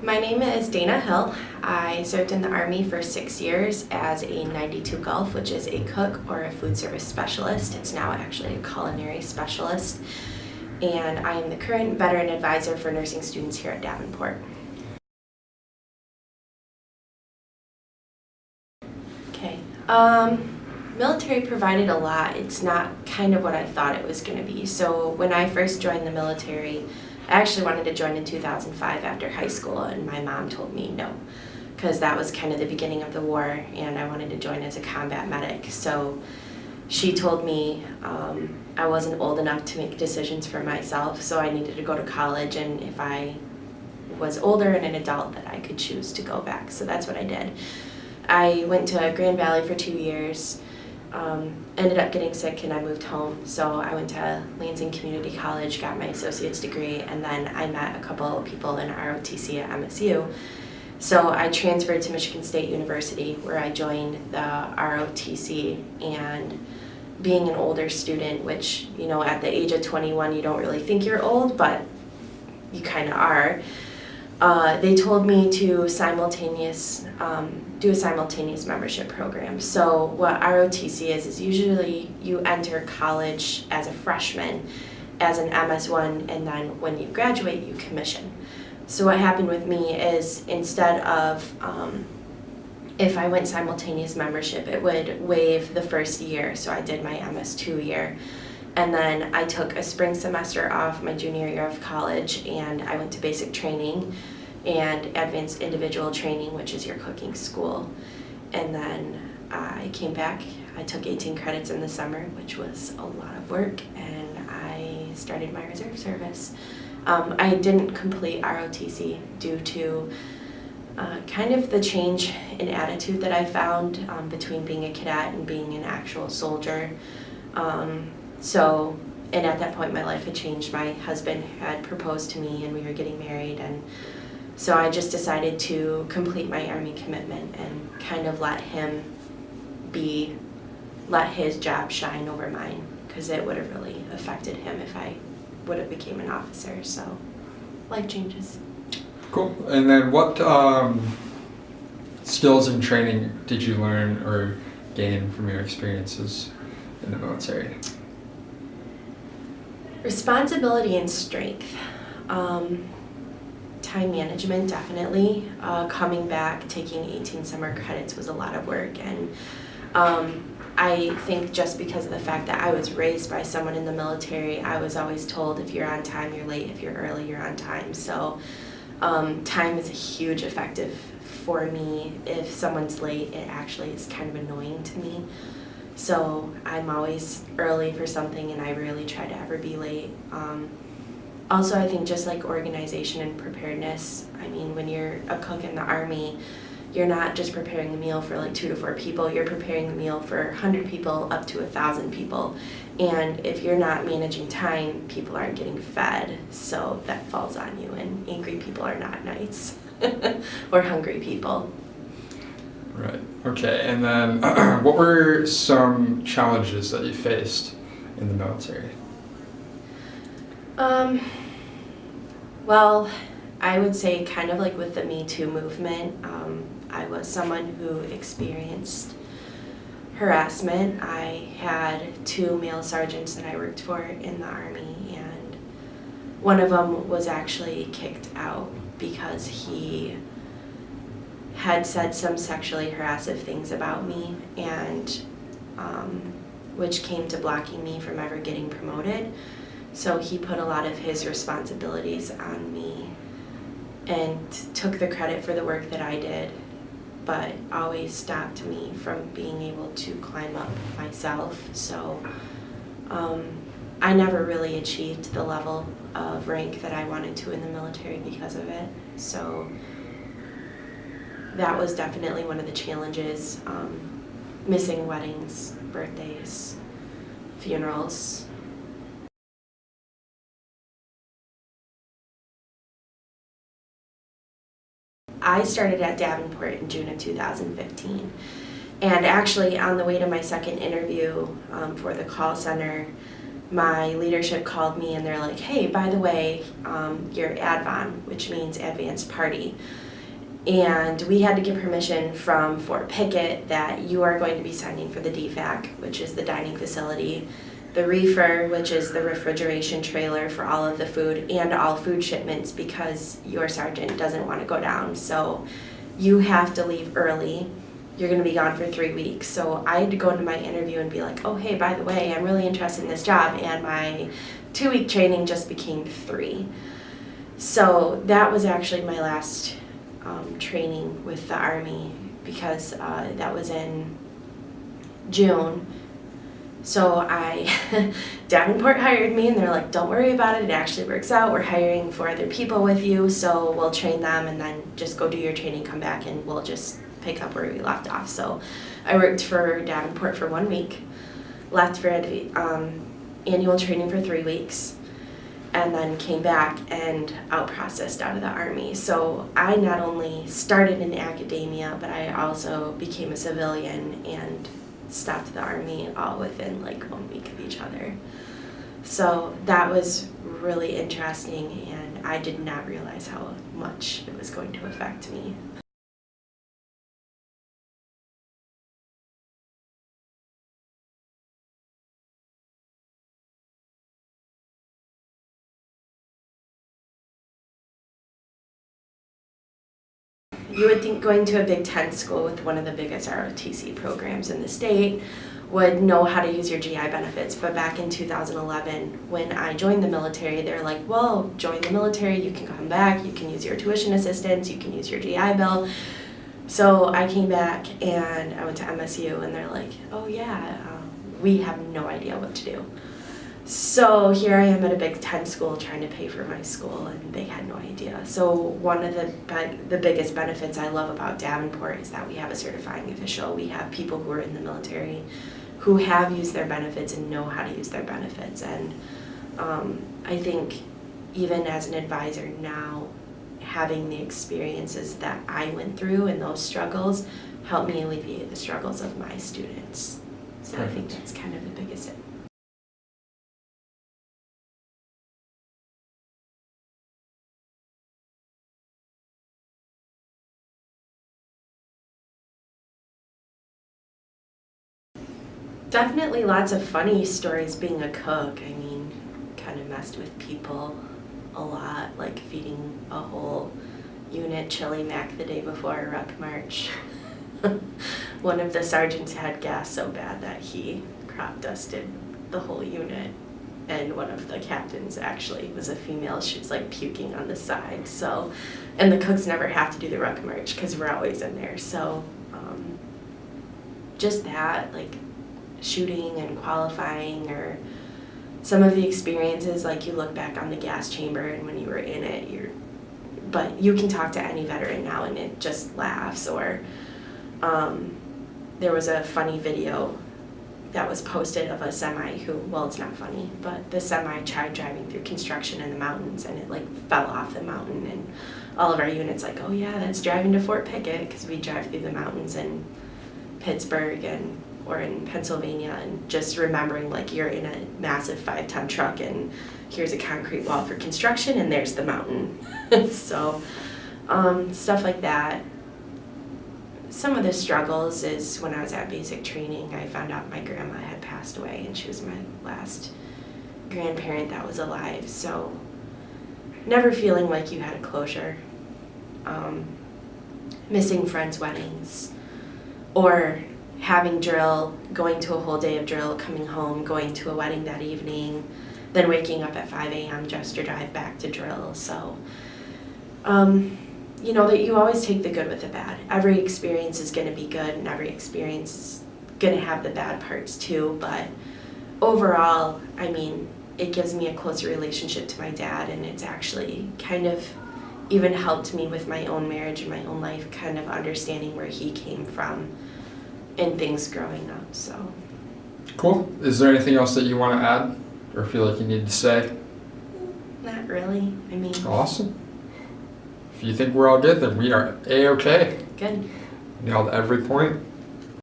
My name is Dana Hill. I served in the Army for 6 years as a 92 Gulf, which is a cook or a food service specialist. It's now actually a culinary specialist. And I am the current veteran advisor for nursing students here at Davenport. Okay. Military provided a lot. It's not kind of what I thought it was going to be. So when I first joined the military, I actually wanted to join in 2005 after high school, and my mom told me no, because that was kind of the beginning of the war, and I wanted to join as a combat medic. So she told me I wasn't old enough to make decisions for myself, so I needed to go to college, and if I was older and an adult, that I could choose to go back. So that's what I did. I went to Grand Valley for 2 years. Ended up getting sick and I moved home. So I went to Lansing Community College, got my associate's degree, and then I met a couple of people in ROTC at MSU. So I transferred to Michigan State University, where I joined the ROTC, and being an older student, which, you know, at the age of 21 you don't really think you're old, but you kind of are. They told me to do a simultaneous membership program. So what ROTC is usually you enter college as a freshman, as an MS1, and then when you graduate, you commission. So what happened with me is, instead of, if I went simultaneous membership, it would waive the first year. So I did my MS2 year. And then I took a spring semester off my junior year of college, and I went to basic training and advanced individual training, which is your cooking school. And then I came back. I took 18 credits in the summer, which was a lot of work, and I started my reserve service. I didn't complete ROTC due to kind of the change in attitude that I found between being a cadet and being an actual soldier. And at that point my life had changed. My husband had proposed to me and we were getting married, and so I just decided to complete my Army commitment and kind of let his job shine over mine, because it would have really affected him if I would have became an officer. So life changes. Cool. And then what skills and training did you learn or gain from your experiences in the military? Responsibility and strength. Time management, definitely. Coming back, taking 18 summer credits was a lot of work, and I think just because of the fact that I was raised by someone in the military, I was always told, if you're on time, you're late. If you're early, you're on time. So time is a huge effective for me. If someone's late, it actually is kind of annoying to me. So I'm always early for something, and I rarely try to ever be late. Also, I think just like organization and preparedness. I mean, when you're a cook in the Army, you're not just preparing a meal for like 2 to 4 people. You're preparing a meal for 100 people up to 1,000 people. And if you're not managing time, people aren't getting fed. So that falls on you, and angry people are not nice. Or hungry people. Right. Okay. And then what were some challenges that you faced in the military? Well, I would say kind of like with the Me Too movement, I was someone who experienced harassment. I had 2 male sergeants that I worked for in the Army, and one of them was actually kicked out because he had said some sexually harassive things about me, and which came to blocking me from ever getting promoted. So he put a lot of his responsibilities on me and took the credit for the work that I did, but always stopped me from being able to climb up myself. So I never really achieved the level of rank that I wanted to in the military because of it. So that was definitely one of the challenges. Missing weddings, birthdays, funerals. I started at Davenport in June of 2015, and actually on the way to my second interview for the call center, my leadership called me and they're like, hey, by the way, you're ADVON, which means Advanced Party. And we had to get permission from Fort Pickett that you are going to be signing for the DFAC, which is the dining facility, the reefer, which is the refrigeration trailer for all of the food and all food shipments, because your sergeant doesn't want to go down. So you have to leave early. You're going to be gone for 3 weeks. So I had to go into my interview and be like, oh, hey, by the way, I'm really interested in this job. And my 2-week training just became 3. So that was actually my last training with the Army, because that was in June. So Davenport hired me and they're like, don't worry about it, it actually works out. We're hiring 4 other people with you, so we'll train them and then just go do your training, come back, and we'll just pick up where we left off. So I worked for Davenport for 1 week, left for annual training for 3 weeks, and then came back and out-processed out of the Army. So I not only started in academia, but I also became a civilian and stopped the Army all within like 1 week of each other. So that was really interesting, and I did not realize how much it was going to affect me. You would think going to a Big Ten school with one of the biggest ROTC programs in the state would know how to use your GI benefits, but back in 2011, when I joined the military, they're like, well, join the military, you can come back, you can use your tuition assistance, you can use your GI Bill. So I came back and I went to MSU and they're like, oh yeah, we have no idea what to do. So here I am at a Big Ten school trying to pay for my school, and they had no idea. So one of the biggest benefits I love about Davenport is that we have a certifying official. We have people who are in the military who have used their benefits and know how to use their benefits. And I think even as an advisor now, having the experiences that I went through and those struggles helped me alleviate the struggles of my students. So I think that's kind of the biggest thing. Definitely lots of funny stories being a cook. I mean, kind of messed with people a lot, like feeding a whole unit chili mac the day before a rep march. One of the sergeants had gas so bad that he crop dusted the whole unit, and one of the captains actually was a female. She was like puking on the side. So, and the cooks never have to do the ruck march because we're always in there. So just that, like shooting and qualifying, or some of the experiences, like you look back on the gas chamber and when you were in it, but you can talk to any veteran now and it just laughs. Or there was a funny video that was posted of a semi who, well, it's not funny, but the semi tried driving through construction in the mountains and it like fell off the mountain, and all of our units like, oh yeah, that's driving to Fort Pickett, because we drive through the mountains in Pittsburgh or in Pennsylvania, and just remembering like you're in a massive 5-ton truck and here's a concrete wall for construction and there's the mountain. So stuff like that. Some of the struggles is when I was at basic training, I found out my grandma had passed away, and she was my last grandparent that was alive. So never feeling like you had a closure. Missing friends' weddings, or having drill, going to a whole day of drill, coming home, going to a wedding that evening, then waking up at 5 a.m. just to drive back to drill. So, you know, that you always take the good with the bad. Every experience is going to be good, and every experience is going to have the bad parts too. But overall, I mean, it gives me a closer relationship to my dad, and it's actually kind of even helped me with my own marriage and my own life, kind of understanding where he came from and things growing up. So cool. Is there anything else that you want to add or feel like you need to say? Not really. I mean, awesome. If you think we're all good, then we are A-okay. Good. Nailed every point.